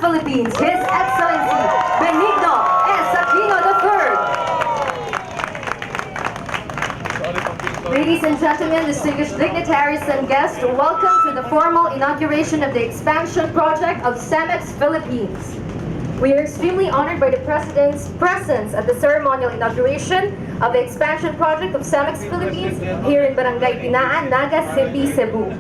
Philippines, His Excellency Benigno S. Aquino III. Ladies and gentlemen, distinguished dignitaries and guests, welcome to the formal inauguration of the expansion project of CEMEX Philippines. We are extremely honored by the President's presence at the ceremonial inauguration of the expansion project of CEMEX Philippines here in Barangay Tinaan, Naga City, Cebu.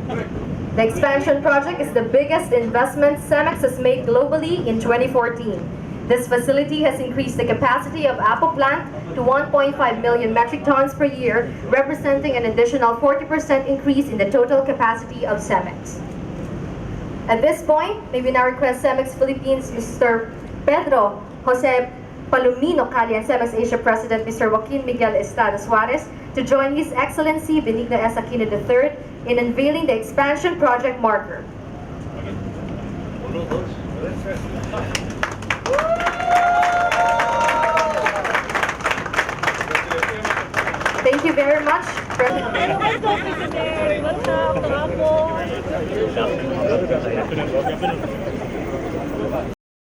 The expansion project is the biggest investment CEMEX has made globally in 2014. This facility has increased the capacity of Apple plant to 1.5 million metric tons per year, representing an additional 40% increase in the total capacity of CEMEX. At this point, may we now request CEMEX Philippines Mr. Pedro Jose Palomino Cali and CEMEX Asia President Mr. Joaquin Miguel Estrada Suarez to join His Excellency Benigno S. Aquino III in unveiling the expansion project marker. Thank you very much, President. Welcome, Mr. Mayor. Welcome,